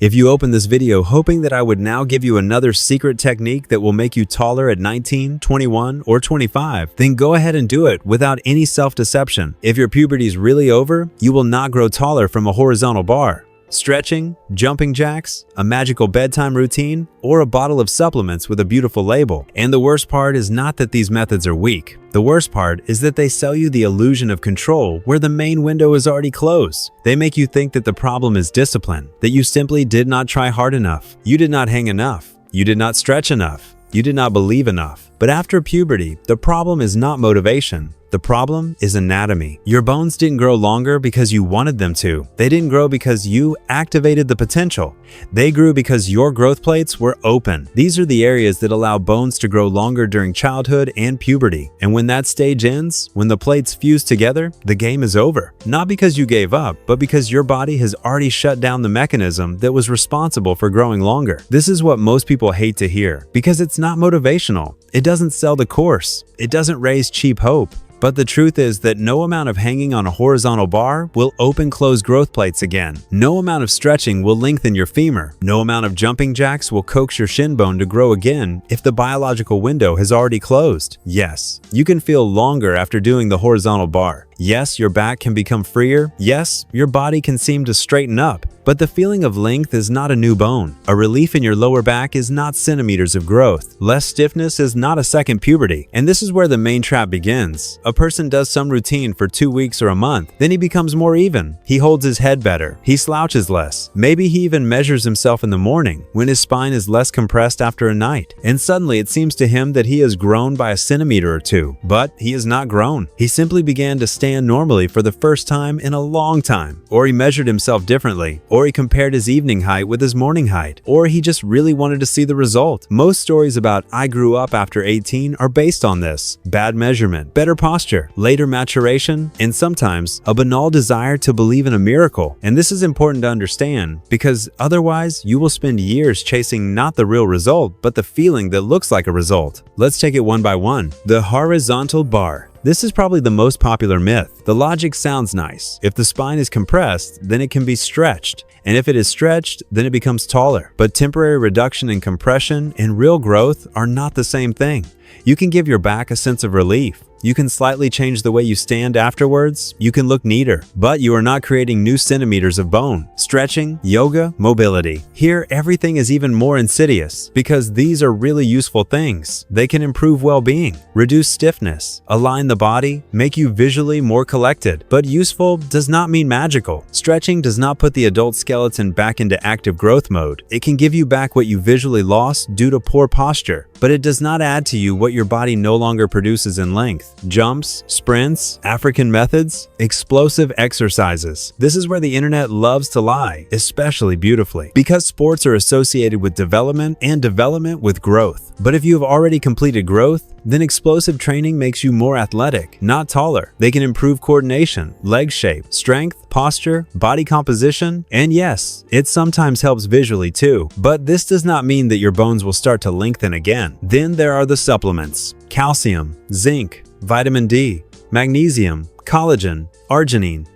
If you opened this video hoping that I would now give you another secret technique that will make you taller at 19, 21, or 25, then go ahead and do it without any self-deception. If your puberty is really over, you will not grow taller from a horizontal bar. Stretching, jumping jacks, a magical bedtime routine, or a bottle of supplements with a beautiful label. And the worst part is not that these methods are weak. The worst part is that they sell you the illusion of control where the main window is already closed. They make you think that the problem is discipline, that you simply did not try hard enough, you did not hang enough, you did not stretch enough, you did not believe enough. But after puberty, the problem is not motivation. The problem is anatomy. Your bones didn't grow longer because you wanted them to. They didn't grow because you activated the potential. They grew because your growth plates were open. These are the areas that allow bones to grow longer during childhood and puberty. And when that stage ends, when the plates fuse together, the game is over. Not because you gave up, but because your body has already shut down the mechanism that was responsible for growing longer. This is what most people hate to hear, because it's not motivational. It doesn't sell the course. It doesn't raise cheap hope. But the truth is that no amount of hanging on a horizontal bar will open closed growth plates again. No amount of stretching will lengthen your femur. No amount of jumping jacks will coax your shin bone to grow again if the biological window has already closed. Yes, you can feel longer after doing the horizontal bar. Yes, your back can become freer. Yes, your body can seem to straighten up. But the feeling of length is not a new bone. A relief in your lower back is not centimeters of growth. Less stiffness is not a second puberty. And this is where the main trap begins. A person does some routine for 2 weeks or a month, then he becomes more even. He holds his head better. He slouches less. Maybe he even measures himself in the morning when his spine is less compressed after a night. And suddenly it seems to him that he has grown by a centimeter or two. But he has not grown. He simply began to stand normally for the first time in a long time. Or he measured himself differently. Or he compared his evening height with his morning height. Or he just really wanted to see the result. Most stories about "I grew up after 18" are based on this. Bad measurement, better posture, later maturation, and sometimes a banal desire to believe in a miracle. And this is important to understand because otherwise you will spend years chasing not the real result, but the feeling that looks like a result. Let's take it one by one. The horizontal bar. This is probably the most popular myth. The logic sounds nice. If the spine is compressed, then it can be stretched. And if it is stretched, then it becomes taller. But temporary reduction in compression and real growth are not the same thing. You can give your back a sense of relief. You can slightly change the way you stand afterwards. You can look neater, but you are not creating new centimeters of bone. Stretching, yoga, mobility. Here, everything is even more insidious because these are really useful things. They can improve well-being, reduce stiffness, align the body, make you visually more collected. But useful does not mean magical. Stretching does not put the adult skeleton back into active growth mode. It can give you back what you visually lost due to poor posture, but it does not add to you what your body no longer produces in length. Jumps, sprints, African methods, explosive exercises. This is where the internet loves to lie, especially beautifully, because sports are associated with development and development with growth. But if you have already completed growth, then explosive training makes you more athletic, not taller. They can improve coordination, leg shape, strength, posture, body composition, and yes, it sometimes helps visually too. But this does not mean that your bones will start to lengthen again. Then there are the supplements: calcium, zinc, vitamin D, magnesium, collagen, arginine,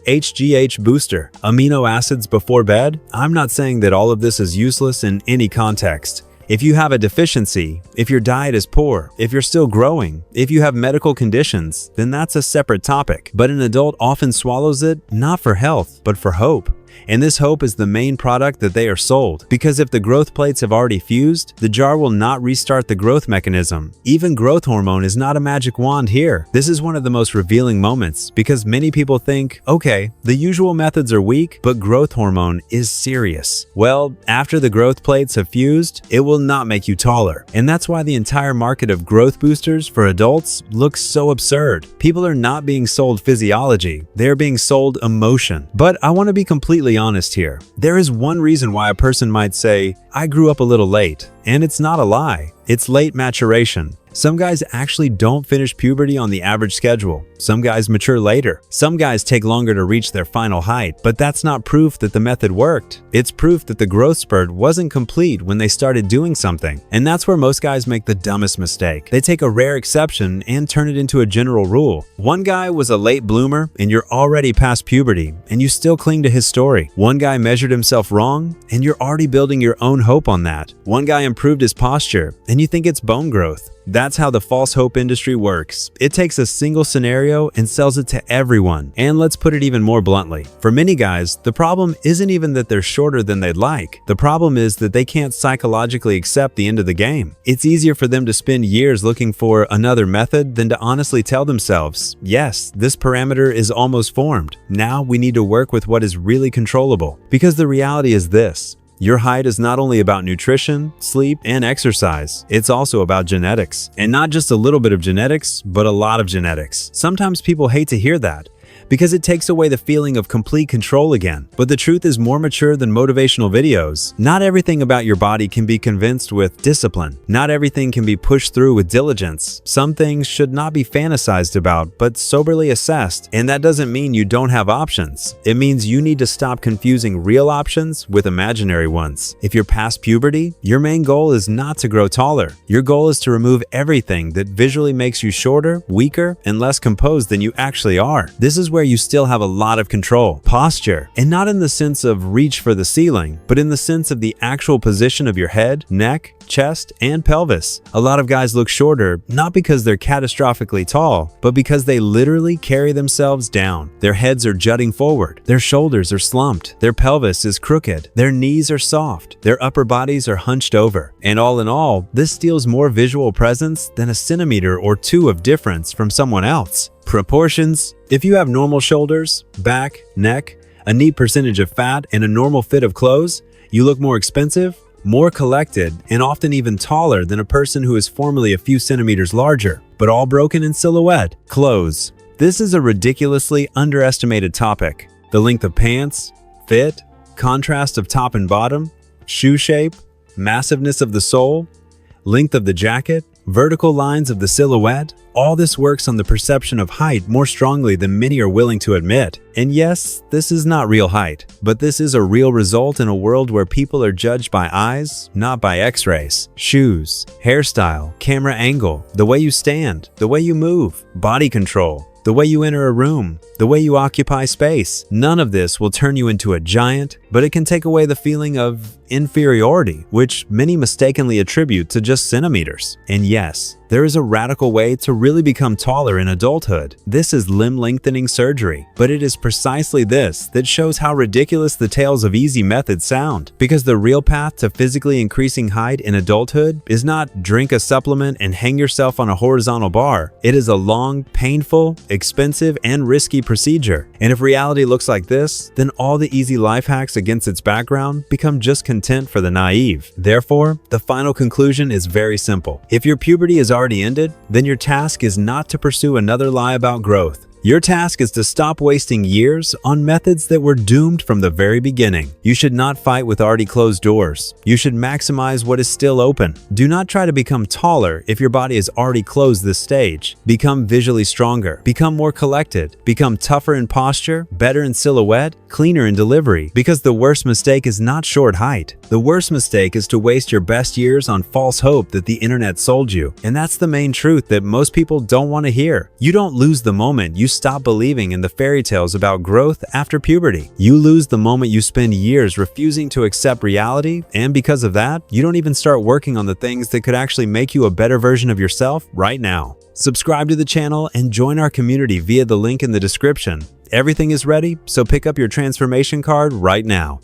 HGH booster, amino acids before bed. I'm not saying that all of this is useless in any context. If you have a deficiency, if your diet is poor, if you're still growing, if you have medical conditions, then that's a separate topic. But an adult often swallows it, not for health, but for hope. And this hope is the main product that they are sold. Because if the growth plates have already fused, the jar will not restart the growth mechanism. Even growth hormone is not a magic wand here. This is one of the most revealing moments because many people think, okay, the usual methods are weak, but growth hormone is serious. Well, after the growth plates have fused, it will not make you taller. And that's why the entire market of growth boosters for adults looks so absurd. People are not being sold physiology, they are being sold emotion. But I want to be completely honest here. There is one reason why a person might say, I grew up a little late, and it's not a lie. It's late maturation. Some guys actually don't finish puberty on the average schedule. Some guys mature later. Some guys take longer to reach their final height, but that's not proof that the method worked. It's proof that the growth spurt wasn't complete when they started doing something. And that's where most guys make the dumbest mistake. They take a rare exception and turn it into a general rule. One guy was a late bloomer and you're already past puberty, and you still cling to his story. One guy measured himself wrong and you're already building your own hope on that. One guy improved his posture and you think it's bone growth. That's how the false hope industry works. It takes a single scenario and sells it to everyone. And let's put it even more bluntly. For many guys, the problem isn't even that they're shorter than they'd like. The problem is that they can't psychologically accept the end of the game. It's easier for them to spend years looking for another method than to honestly tell themselves, yes, this parameter is almost formed. Now we need to work with what is really controllable. Because the reality is this. Your height is not only about nutrition, sleep, and exercise, it's also about genetics. And not just a little bit of genetics, but a lot of genetics. Sometimes people hate to hear that, because it takes away the feeling of complete control again. But the truth is more mature than motivational videos. Not everything about your body can be convinced with discipline. Not everything can be pushed through with diligence. Some things should not be fantasized about, but soberly assessed. And that doesn't mean you don't have options. It means you need to stop confusing real options with imaginary ones. If you're past puberty, your main goal is not to grow taller. Your goal is to remove everything that visually makes you shorter, weaker, and less composed than you actually are. This is where you still have a lot of control. Posture, and not in the sense of reach for the ceiling, but in the sense of the actual position of your head, neck, chest, and pelvis. A lot of guys look shorter, not because they're catastrophically tall, but because they literally carry themselves down. Their heads are jutting forward, their shoulders are slumped, their pelvis is crooked, their knees are soft, their upper bodies are hunched over. And all in all, this steals more visual presence than a centimeter or two of difference from someone else. Proportions. If you have normal shoulders, back, neck, a neat percentage of fat, and a normal fit of clothes, you look more expensive, more collected, and often even taller than a person who is formerly a few centimeters larger, but all broken in silhouette. Clothes. This is a ridiculously underestimated topic. The length of pants, fit, contrast of top and bottom, shoe shape, massiveness of the sole, length of the jacket, vertical lines of the silhouette. All this works on the perception of height more strongly than many are willing to admit. And yes, this is not real height, but this is a real result in a world where people are judged by eyes, not by x-rays. Shoes, hairstyle, camera angle, the way you stand, the way you move, body control, the way you enter a room, the way you occupy space. None of this will turn you into a giant, but it can take away the feeling of inferiority, which many mistakenly attribute to just centimeters. And yes, there is a radical way to really become taller in adulthood. This is limb lengthening surgery, but it is precisely this that shows how ridiculous the tales of easy methods sound. Because the real path to physically increasing height in adulthood is not drink a supplement and hang yourself on a horizontal bar. It is a long, painful, expensive, and risky procedure. And if reality looks like this, then all the easy life hacks against its background become just content for the naive. Therefore, the final conclusion is very simple. If your puberty is already ended, then your task is not to pursue another lie about growth. Your task is to stop wasting years on methods that were doomed from the very beginning. You should not fight with already closed doors. You should maximize what is still open. Do not try to become taller if your body has already closed this stage. Become visually stronger. Become more collected. Become tougher in posture, better in silhouette, cleaner in delivery. Because the worst mistake is not short height. The worst mistake is to waste your best years on false hope that the internet sold you. And that's the main truth that most people don't want to hear. You don't lose the moment you stop believing in the fairy tales about growth after puberty. You lose the moment you spend years refusing to accept reality, and because of that, you don't even start working on the things that could actually make you a better version of yourself right now. Subscribe to the channel and join our community via the link in the description. Everything is ready, so pick up your transformation card right now.